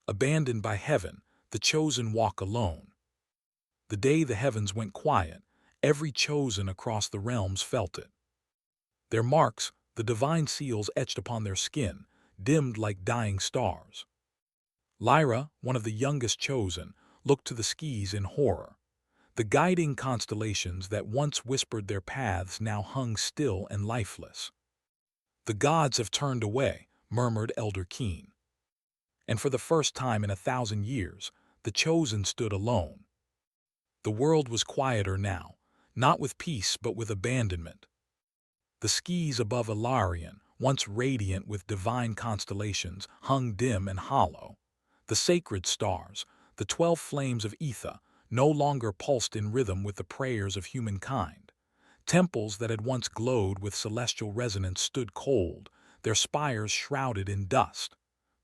Abandoned by heaven, the chosen walk alone. The day the heavens went quiet, every chosen across the realms felt it. Their marks, the divine seals etched upon their skin, dimmed like dying stars. Lyra, one of the youngest chosen, looked to the skies in horror. The guiding constellations that once whispered their paths now hung still and lifeless. "The gods have turned away," murmured Elder Keen. And for the first time in 1,000 years, the chosen stood alone. The world was quieter now, not with peace but with abandonment. The skies above Ilarion, once radiant with divine constellations, hung dim and hollow. The sacred stars, the 12 flames of Etha, no longer pulsed in rhythm with the prayers of humankind. Temples that had once glowed with celestial resonance stood cold, their spires shrouded in dust.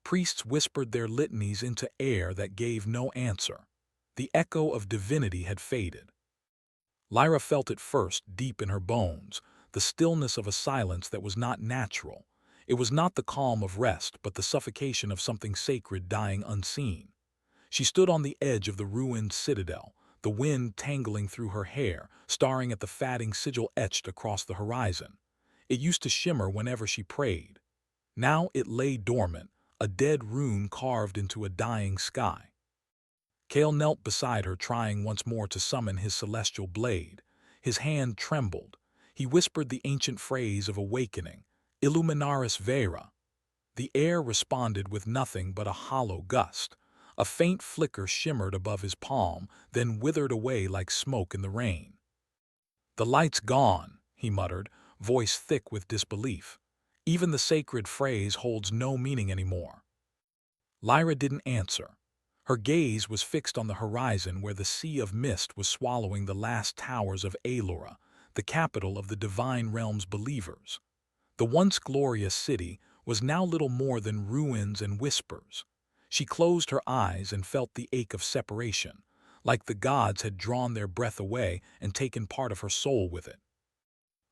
Priests whispered their litanies into air that gave no answer. The echo of divinity had faded. Lyra felt it first, deep in her bones, the stillness of a silence that was not natural. It was not the calm of rest, but the suffocation of something sacred dying unseen. She stood on the edge of the ruined citadel, the wind tangling through her hair, staring at the fading sigil etched across the horizon. It used to shimmer whenever she prayed. Now it lay dormant, a dead rune carved into a dying sky. Kale knelt beside her, trying once more to summon his celestial blade. His hand trembled. He whispered the ancient phrase of awakening, Illuminaris Vera. The air responded with nothing but a hollow gust. A faint flicker shimmered above his palm, then withered away like smoke in the rain. "The light's gone," he muttered, voice thick with disbelief. "Even the sacred phrase holds no meaning anymore." Lyra didn't answer. Her gaze was fixed on the horizon where the sea of mist was swallowing the last towers of Aelora, the capital of the divine realm's believers. The once glorious city was now little more than ruins and whispers. She closed her eyes and felt the ache of separation, like the gods had drawn their breath away and taken part of her soul with it.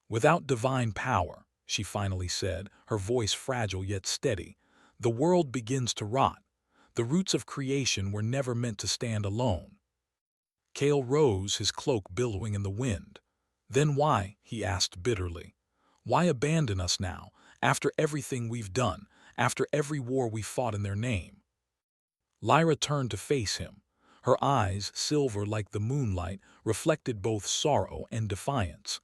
"Without divine power," she finally said, her voice fragile yet steady, "the world begins to rot. The roots of creation were never meant to stand alone." Kale rose, his cloak billowing in the wind. "Then why?" he asked bitterly. "Why abandon us now, after everything we've done, after every war we fought in their name?" Lyra turned to face him. Her eyes, silver like the moonlight, reflected both sorrow and defiance.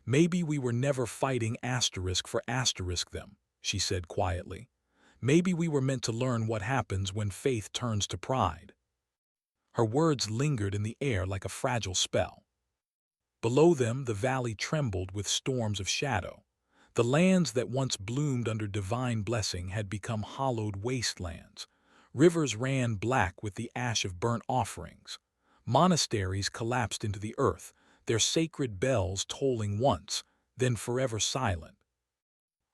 "Maybe we were never fighting asterisk for asterisk them," she said quietly. "Maybe we were meant to learn what happens when faith turns to pride." Her words lingered in the air like a fragile spell. Below them, the valley trembled with storms of shadow. The lands that once bloomed under divine blessing had become hollowed wastelands. Rivers ran black with the ash of burnt offerings. Monasteries collapsed into the earth, their sacred bells tolling once, then forever silent.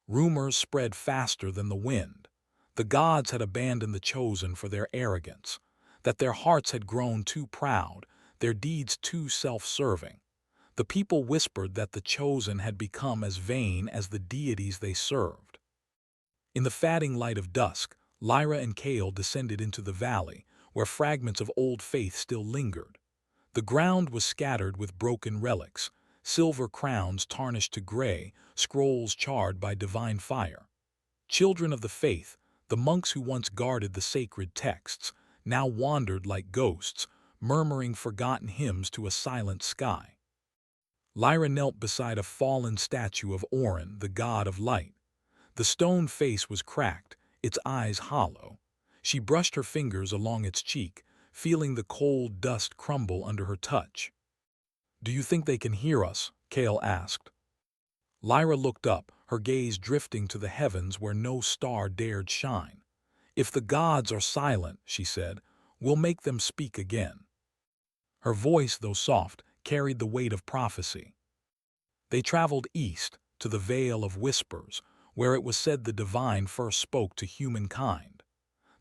Rumors spread faster than the wind. The gods had abandoned the chosen for their arrogance, that their hearts had grown too proud, their deeds too self-serving. The people whispered that the chosen had become as vain as the deities they served. In the fading light of dusk, Lyra and Kale descended into the valley, where fragments of old faith still lingered. The ground was scattered with broken relics, silver crowns tarnished to gray, scrolls charred by divine fire. Children of the faith, the monks who once guarded the sacred texts, now wandered like ghosts, murmuring forgotten hymns to a silent sky. Lyra knelt beside a fallen statue of Orin, the god of light. The stone face was cracked, its eyes hollow. She brushed her fingers along its cheek, feeling the cold dust crumble under her touch. "Do you think they can hear us?" Kale asked. Lyra looked up, her gaze drifting to the heavens where no star dared shine. "If the gods are silent," she said, "we'll make them speak again." Her voice, though soft, carried the weight of prophecy. They traveled east, to the Vale of Whispers, where it was said the divine first spoke to humankind.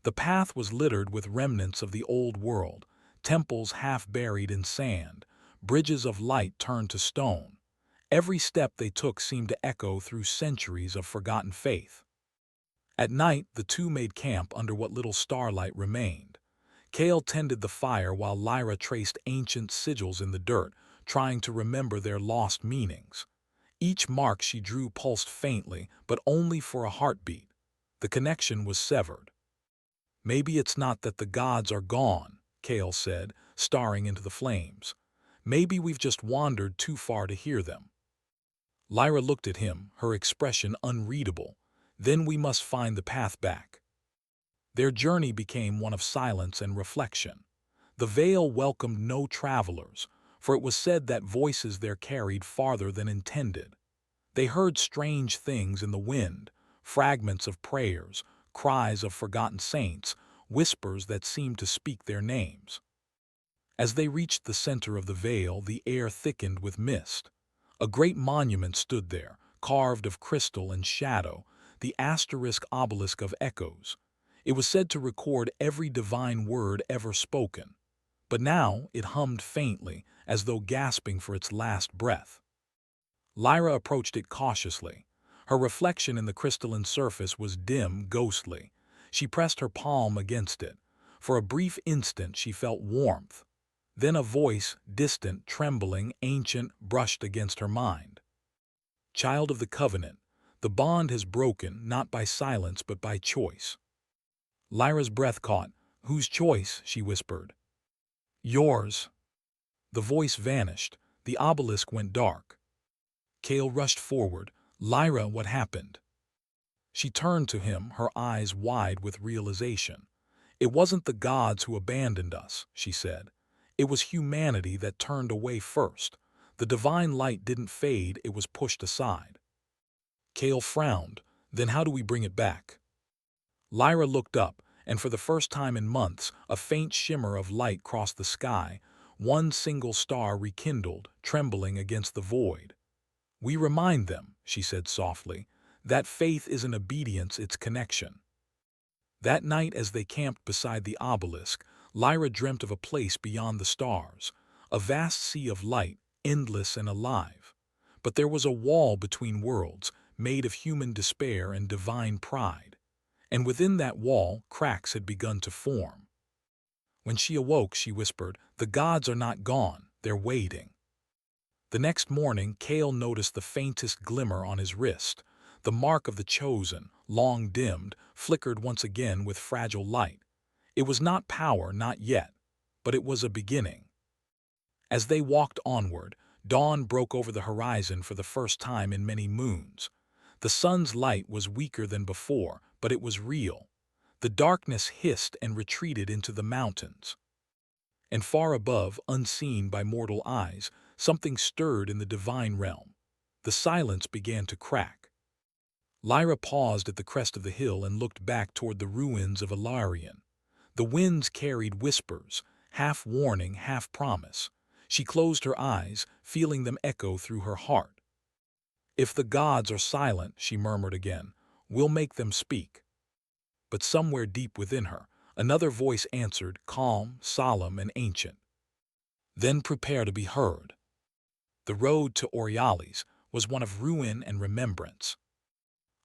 The path was littered with remnants of the old world, temples half buried in sand, bridges of light turned to stone. Every step they took seemed to echo through centuries of forgotten faith. At night, the two made camp under what little starlight remained. Cale tended the fire while Lyra traced ancient sigils in the dirt, trying to remember their lost meanings. Each mark she drew pulsed faintly, but only for a heartbeat. The connection was severed. "Maybe it's not that the gods are gone," Cale said, staring into the flames. "Maybe we've just wandered too far to hear them." Lyra looked at him, her expression unreadable. "Then we must find the path back." Their journey became one of silence and reflection. The Vale welcomed no travelers, for it was said that voices there carried farther than intended. They heard strange things in the wind, fragments of prayers, cries of forgotten saints, whispers that seemed to speak their names. As they reached the center of the Vale, the air thickened with mist. A great monument stood there, carved of crystal and shadow, the asterisk obelisk of echoes. It was said to record every divine word ever spoken. But now it hummed faintly, as though gasping for its last breath. Lyra approached it cautiously. Her reflection in the crystalline surface was dim, ghostly. She pressed her palm against it. For a brief instant she felt warmth. Then a voice, distant, trembling, ancient, brushed against her mind. "Child of the Covenant, the bond has broken, not by silence but by choice." Lyra's breath caught. "Whose choice?" she whispered. "Yours." The voice vanished. The obelisk went dark. Cale rushed forward. "Lyra, what happened?" She turned to him, her eyes wide with realization. "It wasn't the gods who abandoned us," she said. "It was humanity that turned away first. The divine light didn't fade, it was pushed aside." Cale frowned. "Then how do we bring it back?" Lyra looked up, and for the first time in months, a faint shimmer of light crossed the sky, one single star rekindled, trembling against the void. "We remind them," she said softly, "that faith isn't obedience, it's connection." That night, as they camped beside the obelisk, Lyra dreamt of a place beyond the stars, a vast sea of light, endless and alive. But there was a wall between worlds, made of human despair and divine pride. And within that wall, cracks had begun to form. When she awoke, she whispered, "The gods are not gone, they're waiting." The next morning, Cale noticed the faintest glimmer on his wrist. The mark of the chosen, long dimmed, flickered once again with fragile light. It was not power, not yet, but it was a beginning. As they walked onward, dawn broke over the horizon for the first time in many moons. The sun's light was weaker than before, but it was real. The darkness hissed and retreated into the mountains. And far above, unseen by mortal eyes, something stirred in the divine realm. The silence began to crack. Lyra paused at the crest of the hill and looked back toward the ruins of Ilarion. The winds carried whispers, half warning, half promise. She closed her eyes, feeling them echo through her heart. "If the gods are silent," she murmured again, "we'll make them speak." But somewhere deep within her, another voice answered, calm, solemn, and ancient. "Then prepare to be heard." The road to Aurealis was one of ruin and remembrance.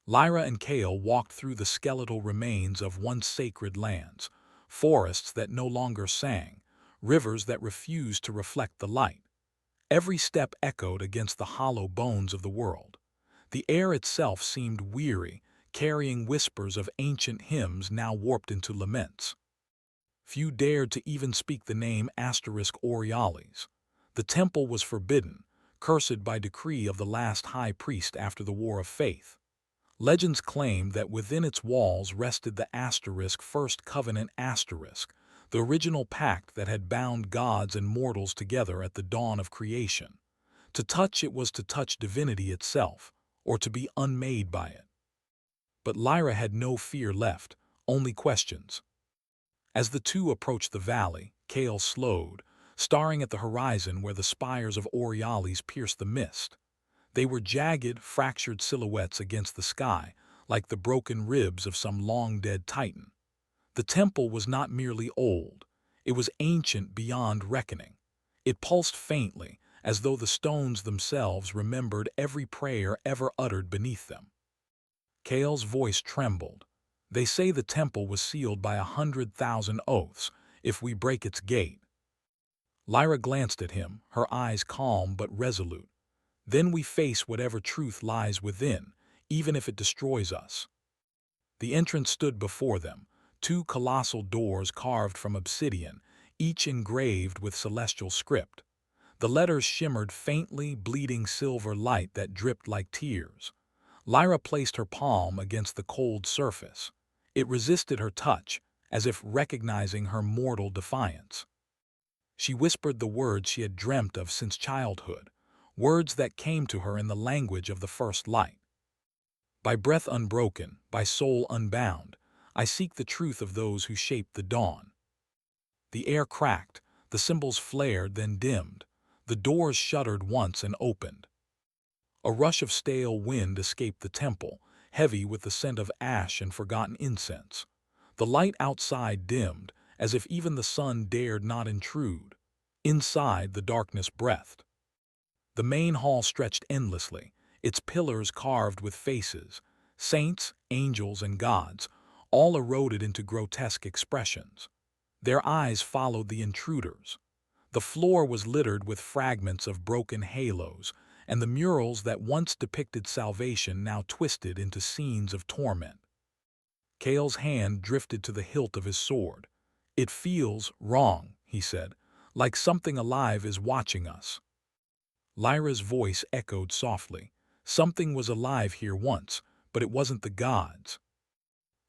Lyra and Cale walked through the skeletal remains of once sacred lands, forests that no longer sang, rivers that refused to reflect the light. Every step echoed against the hollow bones of the world. The air itself seemed weary, carrying whispers of ancient hymns now warped into laments. Few dared to even speak the name Aurealis. The temple was forbidden, cursed by decree of the last high priest after the War of Faith. Legends claimed that within its walls rested the First Covenant, the original pact that had bound gods and mortals together at the dawn of creation. To touch it was to touch divinity itself, or to be unmade by it. But Lyra had no fear left, only questions. As the two approached the valley, Cale slowed, staring at the horizon where the spires of Aurealis pierced the mist. They were jagged, fractured silhouettes against the sky, like the broken ribs of some long-dead titan. The temple was not merely old, it was ancient beyond reckoning. It pulsed faintly, as though the stones themselves remembered every prayer ever uttered beneath them. Cale's voice trembled. They say the temple was sealed by 100,000 oaths if we break its gate. Lyra glanced at him, her eyes calm but resolute. Then we face whatever truth lies within, even if it destroys us. The entrance stood before them, two colossal doors carved from obsidian, each engraved with celestial script. The letters shimmered faintly, bleeding silver light that dripped like tears. Lyra placed her palm against the cold surface. It resisted her touch, as if recognizing her mortal defiance. She whispered the words she had dreamt of since childhood, words that came to her in the language of the first light. By breath unbroken, by soul unbound, I seek the truth of those who shaped the dawn. The air cracked, the symbols flared, then dimmed. The doors shuddered once and opened. A rush of stale wind escaped the temple, heavy with the scent of ash and forgotten incense. The light outside dimmed, as if even the sun dared not intrude. Inside, the darkness breathed. The main hall stretched endlessly, its pillars carved with faces, saints, angels, and gods, all eroded into grotesque expressions. Their eyes followed the intruders. The floor was littered with fragments of broken halos, and the murals that once depicted salvation now twisted into scenes of torment. Kale's hand drifted to the hilt of his sword. "It feels wrong," he said, "like something alive is watching us." Lyra's voice echoed softly. Something was alive here once, but it wasn't the gods.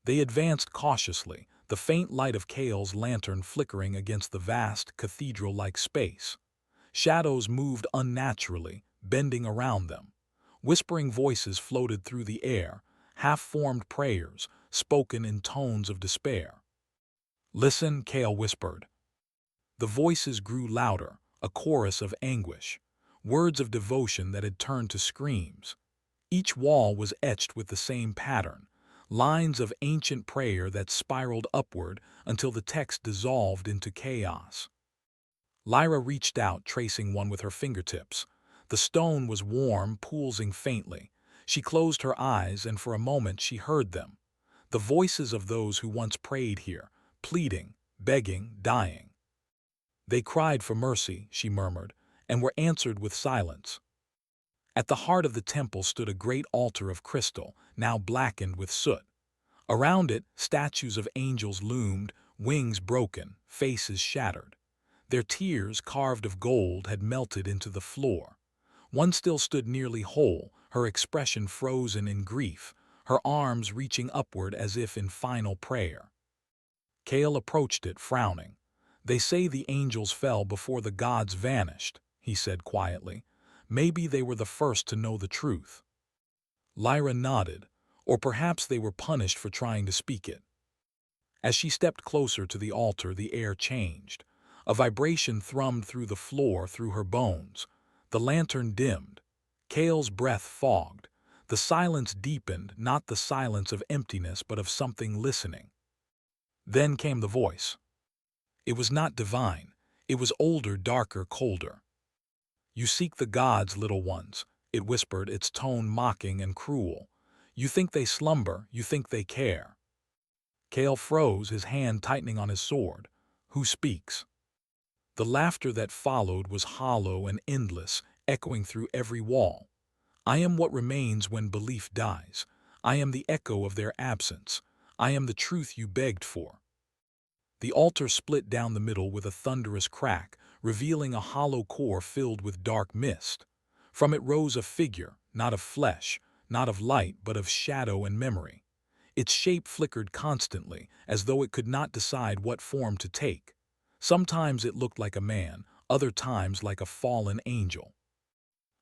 They advanced cautiously, the faint light of Kale's lantern flickering against the vast, cathedral-like space. Shadows moved unnaturally, bending around them. Whispering voices floated through the air, half-formed prayers, spoken in tones of despair. "Listen," Kale whispered. The voices grew louder, a chorus of anguish, words of devotion that had turned to screams. Each wall was etched with the same pattern, lines of ancient prayer that spiraled upward until the text dissolved into chaos. Lyra reached out, tracing one with her fingertips. The stone was warm, pulsing faintly. She closed her eyes, and for a moment she heard them. The voices of those who once prayed here, pleading, begging, dying. "They cried for mercy," she murmured, "and were answered with silence." At the heart of the temple stood a great altar of crystal, now blackened with soot. Around it, statues of angels loomed, wings broken, faces shattered. Their tears, carved of gold, had melted into the floor. One still stood nearly whole, her expression frozen in grief, her arms reaching upward as if in final prayer. Kale approached it, frowning. "They say the angels fell before the gods vanished," he said quietly. "Maybe they were the first to know the truth." Lyra nodded, or perhaps they were punished for trying to speak it. As she stepped closer to the altar, the air changed. A vibration thrummed through the floor, through her bones. The lantern dimmed. Kale's breath fogged. The silence deepened, not the silence of emptiness, but of something listening. Then came the voice. It was not divine. It was older, darker, colder. "You seek the gods, little ones," it whispered, its tone mocking and cruel. "You think they slumber, you think they care." Kale froze, his hand tightening on his sword. "Who speaks?" The laughter that followed was hollow and endless, echoing through every wall. "I am what remains when belief dies. I am the echo of their absence. I am the truth you begged for." The altar split down the middle with a thunderous crack, revealing a hollow core filled with dark mist. From it rose a figure, not of flesh, not of light, but of shadow and memory. Its shape flickered constantly, as though it could not decide what form to take. Sometimes it looked like a man, other times like a fallen angel.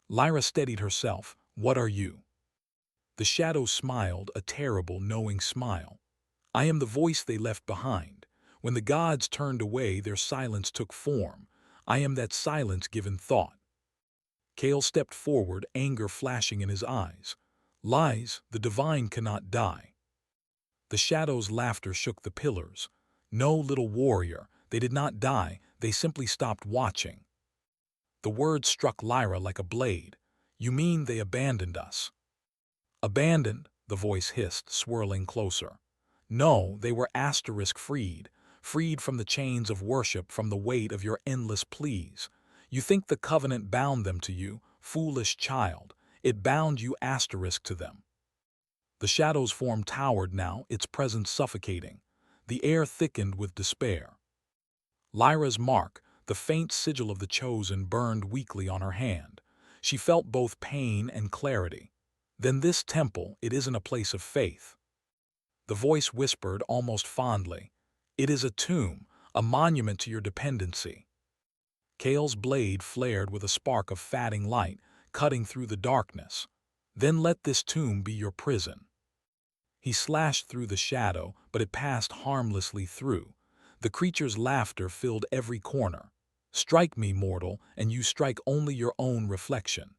Lyra steadied herself. "What are you?" The shadow smiled, a terrible, knowing smile. "I am the voice they left behind. When the gods turned away, their silence took form. I am that silence given thought." Kale stepped forward, anger flashing in his eyes. "Lies, the divine cannot die." The shadow's laughter shook the pillars. "No, little warrior, they did not die, they simply stopped watching." The words struck Lyra like a blade. "You mean they abandoned us?" "Abandoned?" the voice hissed, swirling closer. No, they were asterisk-freed, freed from the chains of worship, from the weight of your endless pleas. You think the covenant bound them to you, foolish child. It bound you asterisk to them. The shadow's form towered now, its presence suffocating. The air thickened with despair. Lyra's mark, the faint sigil of the chosen, burned weakly on her hand. She felt both pain and clarity. Then this temple, it isn't a place of faith. The voice whispered almost fondly, "It is a tomb, a monument to your dependency." Kale's blade flared with a spark of fatting light, cutting through the darkness. "Then let this tomb be your prison." He slashed through the shadow, but it passed harmlessly through. The creature's laughter filled every corner. "Strike me, mortal, and you strike only your own reflection."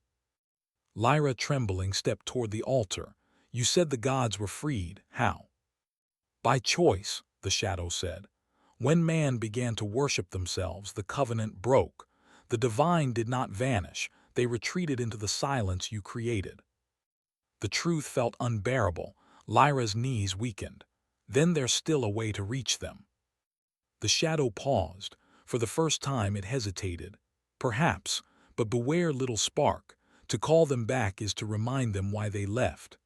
Lyra, trembling, stepped toward the altar. "You said the gods were freed. How?" "By choice," the shadow said. "When man began to worship themselves, the covenant broke. The divine did not vanish. They retreated into the silence you created." The truth felt unbearable. Lyra's knees weakened. "Then there's still a way to reach them." The shadow paused. For the first time it hesitated. "Perhaps, but beware, little spark. To call them back is to remind them why they left."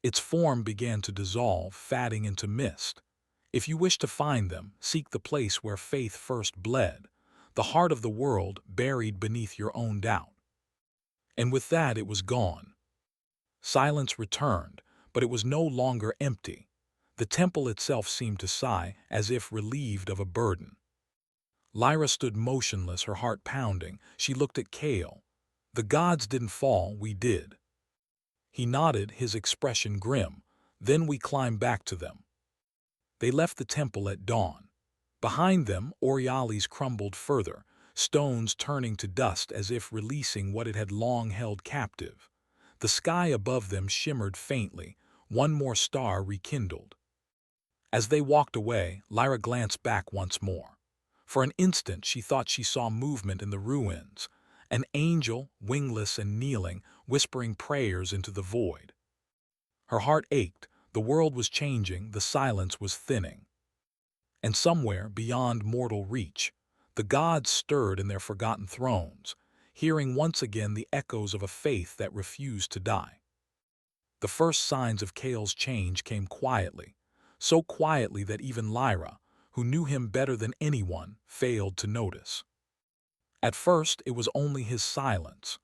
Its form began to dissolve, fading into mist. "If you wish to find them, seek the place where faith first bled, the heart of the world buried beneath your own doubt." And with that it was gone. Silence returned, but it was no longer empty. The temple itself seemed to sigh, as if relieved of a burden. Lyra stood motionless, her heart pounding. She looked at Kale. "The gods didn't fall, we did." He nodded, his expression grim. "Then we climbed back to them." They left the temple at dawn. Behind them, Orialis crumbled further, stones turning to dust as if releasing what it had long held captive. The sky above them shimmered faintly, one more star rekindled. As they walked away, Lyra glanced back once more. For an instant she thought she saw movement in the ruins, an angel, wingless and kneeling, whispering prayers into the void. Her heart ached, the world was changing, the silence was thinning. And somewhere, beyond mortal reach, the gods stirred in their forgotten thrones, hearing once again the echoes of a faith that refused to die. The first signs of Kale's change came quietly, so quietly that even Lyra, who knew him better than anyone, failed to notice. At first, it was only his silence,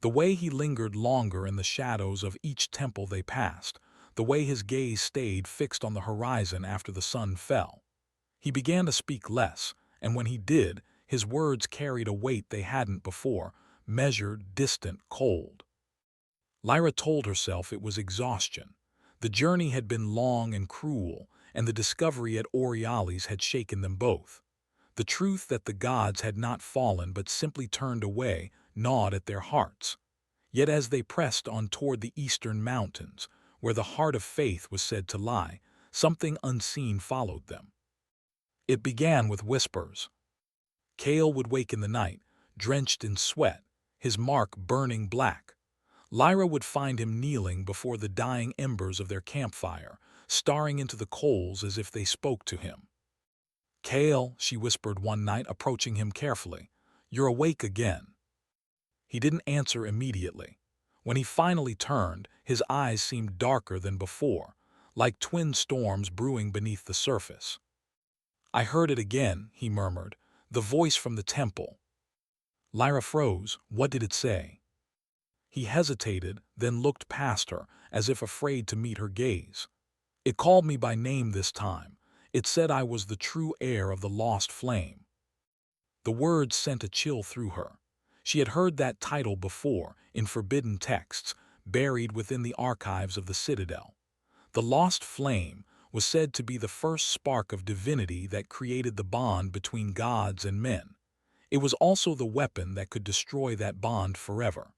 the way he lingered longer in the shadows of each temple they passed, the way his gaze stayed fixed on the horizon after the sun fell. He began to speak less, and when he did, his words carried a weight they hadn't before, measured, distant, cold. Lyra told herself it was exhaustion. The journey had been long and cruel, and the discovery at Orialis had shaken them both. The truth that the gods had not fallen but simply turned away gnawed at their hearts. Yet as they pressed on toward the eastern mountains, where the heart of faith was said to lie, something unseen followed them. It began with whispers. Kale would wake in the night, drenched in sweat, his mark burning black. Lyra would find him kneeling before the dying embers of their campfire, staring into the coals as if they spoke to him. "Kale," she whispered one night, approaching him carefully, "you're awake again." He didn't answer immediately. When he finally turned, his eyes seemed darker than before, like twin storms brewing beneath the surface. "I heard it again," he murmured, "the voice from the temple." Lyra froze. What did it say? He hesitated, then looked past her, as if afraid to meet her gaze. "It called me by name this time. It said I was the true heir of the lost flame." The words sent a chill through her. She had heard that title before, in forbidden texts, buried within the archives of the Citadel. The lost flame was said to be the first spark of divinity that created the bond between gods and men. It was also the weapon that could destroy that bond forever.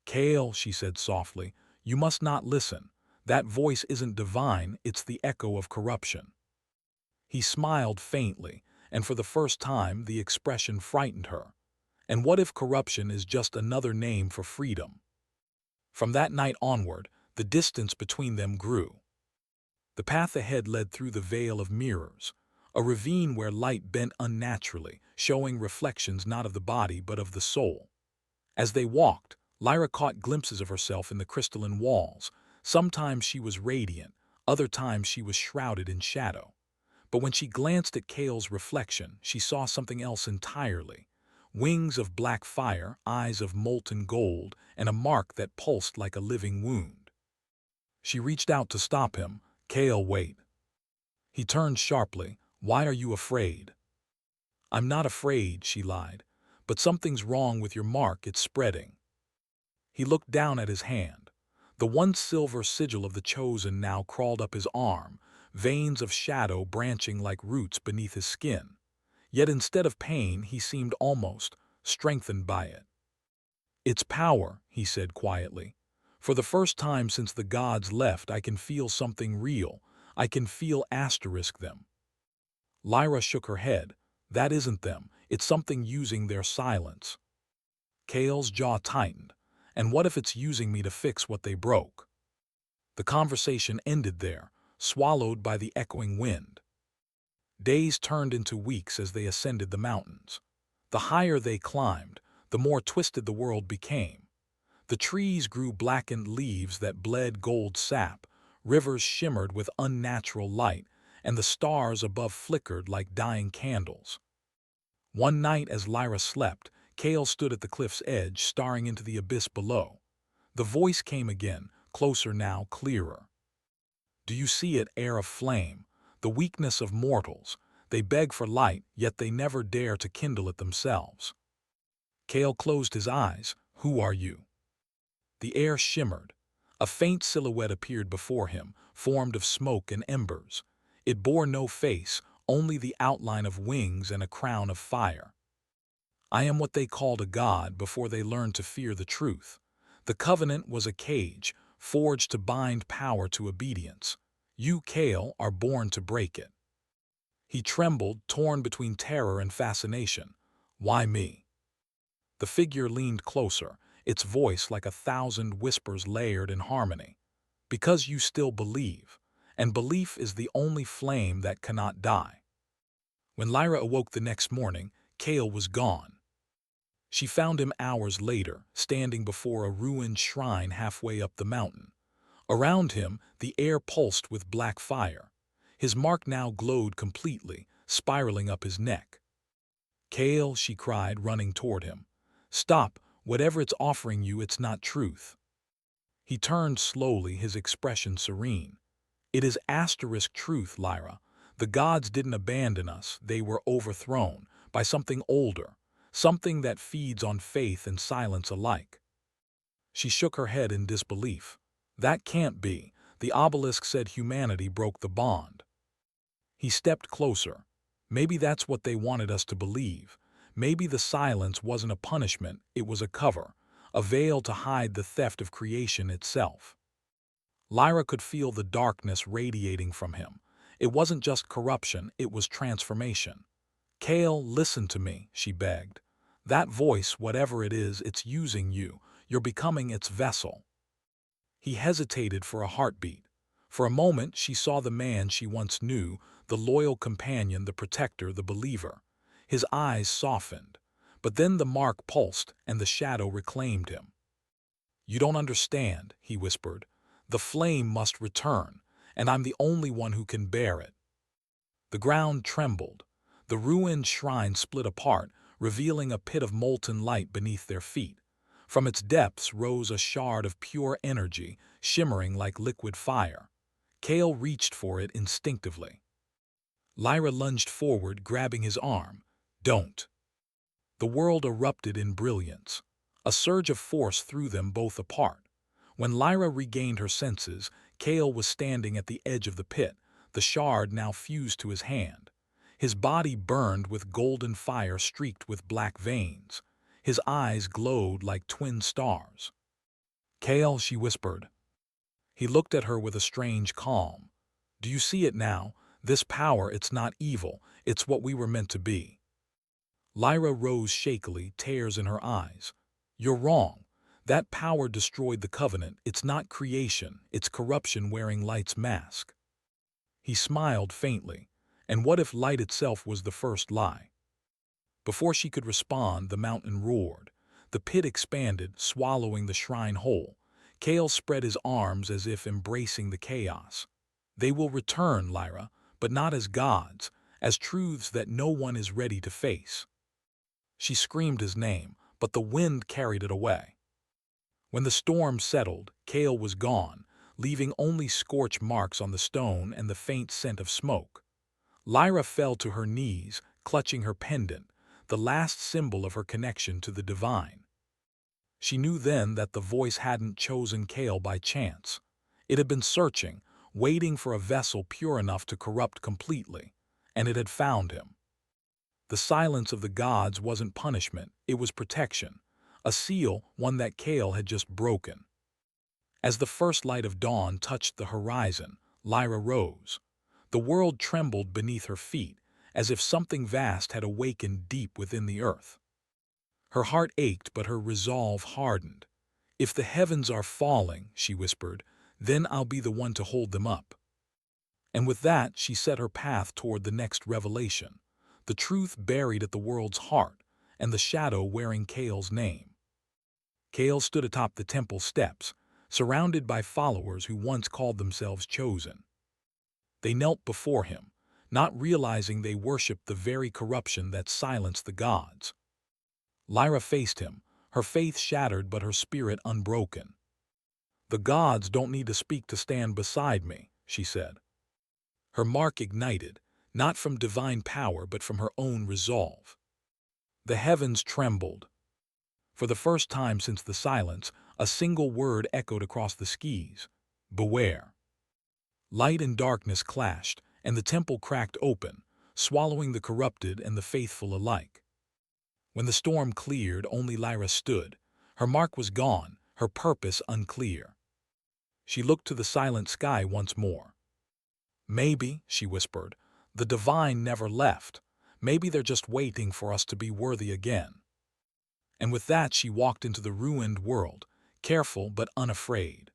"Kale," she said softly, "you must not listen. That voice isn't divine, it's the echo of corruption." He smiled faintly, and for the first time the expression frightened her. And what if corruption is just another name for freedom? From that night onward, the distance between them grew. The path ahead led through the Vale of Mirrors, a ravine where light bent unnaturally, showing reflections not of the body but of the soul. As they walked, Lyra caught glimpses of herself in the crystalline walls. Sometimes she was radiant, other times she was shrouded in shadow. But when she glanced at Kale's reflection, she saw something else entirely. Wings of black fire, eyes of molten gold, and a mark that pulsed like a living wound. She reached out to stop him. "Kale, wait." He turned sharply. "Why are you afraid?" "I'm not afraid," she lied. "But something's wrong with your mark, it's spreading." He looked down at his hand. The once silver sigil of the Chosen now crawled up his arm, veins of shadow branching like roots beneath his skin. Yet instead of pain, he seemed almost strengthened by it. "It's power," he said quietly. "For the first time since the gods left, I can feel something real. I can feel them." Lyra shook her head. "That isn't them. It's something using their silence." Kale's jaw tightened. "And what if it's using me to fix what they broke?" The conversation ended there, swallowed by the echoing wind. Days turned into weeks as they ascended the mountains. The higher they climbed, the more twisted the world became. The trees grew blackened leaves that bled gold sap, rivers shimmered with unnatural light, and the stars above flickered like dying candles. One night as Lyra slept, Kale stood at the cliff's edge, staring into the abyss below. The voice came again, closer now, clearer. "Do you see it, heir of flame? The weakness of mortals. They beg for light, yet they never dare to kindle it themselves." Kale closed his eyes. "Who are you?" The air shimmered. A faint silhouette appeared before him, formed of smoke and embers. It bore no face, only the outline of wings and a crown of fire. "I am what they called a god before they learned to fear the truth. The covenant was a cage, forged to bind power to obedience. You, Kale, are born to break it." He trembled, torn between terror and fascination. "Why me?" The figure leaned closer, its voice like 1,000 whispers layered in harmony. "Because you still believe, and belief is the only flame that cannot die." When Lyra awoke the next morning, Kale was gone. She found him hours later, standing before a ruined shrine halfway up the mountain. Around him, the air pulsed with black fire. His mark now glowed completely, spiraling up his neck. "Kale," she cried, running toward him. "Stop, whatever it's offering you, it's not truth." He turned slowly, his expression serene. "It is asterisk truth, Lyra. The gods didn't abandon us, they were overthrown by something older, something that feeds on faith and silence alike." She shook her head in disbelief. "That can't be. The obelisk said humanity broke the bond." He stepped closer. "Maybe that's what they wanted us to believe. Maybe the silence wasn't a punishment, it was a cover, a veil to hide the theft of creation itself." Lyra could feel the darkness radiating from him. It wasn't just corruption, it was transformation. "Kale, listen to me," she begged. "That voice, whatever it is, it's using you. You're becoming its vessel." He hesitated for a heartbeat. For a moment she saw the man she once knew, the loyal companion, the protector, the believer. His eyes softened. But then the mark pulsed, and the shadow reclaimed him. "You don't understand," he whispered. "The flame must return, and I'm the only one who can bear it." The ground trembled. The ruined shrine split apart, revealing a pit of molten light beneath their feet. From its depths rose a shard of pure energy, shimmering like liquid fire. Kale reached for it instinctively. Lyra lunged forward, grabbing his arm. "Don't." The world erupted in brilliance. A surge of force threw them both apart. When Lyra regained her senses, Kale was standing at the edge of the pit, the shard now fused to his hand. His body burned with golden fire streaked with black veins. His eyes glowed like twin stars. "Kale," she whispered. He looked at her with a strange calm. "Do you see it now? This power, it's not evil, it's what we were meant to be." Lyra rose shakily, tears in her eyes. "You're wrong. That power destroyed the covenant. It's not creation, it's corruption wearing light's mask." He smiled faintly. And what if light itself was the first lie? Before she could respond, the mountain roared. The pit expanded, swallowing the shrine whole. Kale spread his arms as if embracing the chaos. They will return, Lyra, but not as gods, as truths that no one is ready to face. She screamed his name, but the wind carried it away. When the storm settled, Kale was gone, leaving only scorch marks on the stone and the faint scent of smoke. Lyra fell to her knees, clutching her pendant, the last symbol of her connection to the divine. She knew then that the voice hadn't chosen Kale by chance. It had been searching, waiting for a vessel pure enough to corrupt completely, and it had found him. The silence of the gods wasn't punishment, it was protection, a seal, one that Kale had just broken. As the first light of dawn touched the horizon, Lyra rose. The world trembled beneath her feet, as if something vast had awakened deep within the earth. Her heart ached, but her resolve hardened. "If the heavens are falling," she whispered, "then I'll be the one to hold them up." And with that, she set her path toward the next revelation, the truth buried at the world's heart, and the shadow wearing Kale's name. Kale stood atop the temple steps, surrounded by followers who once called themselves chosen. They knelt before him, not realizing they worshipped the very corruption that silenced the gods. Lyra faced him, her faith shattered but her spirit unbroken. "The gods don't need to speak to stand beside me," she said. Her mark ignited, not from divine power but from her own resolve. The heavens trembled. For the first time since the silence, a single word echoed across the skies: "Beware." Light and darkness clashed, and the temple cracked open, swallowing the corrupted and the faithful alike. When the storm cleared, only Lyra stood. Her mark was gone, her purpose unclear. She looked to the silent sky once more. "Maybe," she whispered, "the divine never left. Maybe they're just waiting for us to be worthy again." And with that she walked into the ruined world, careful but unafraid.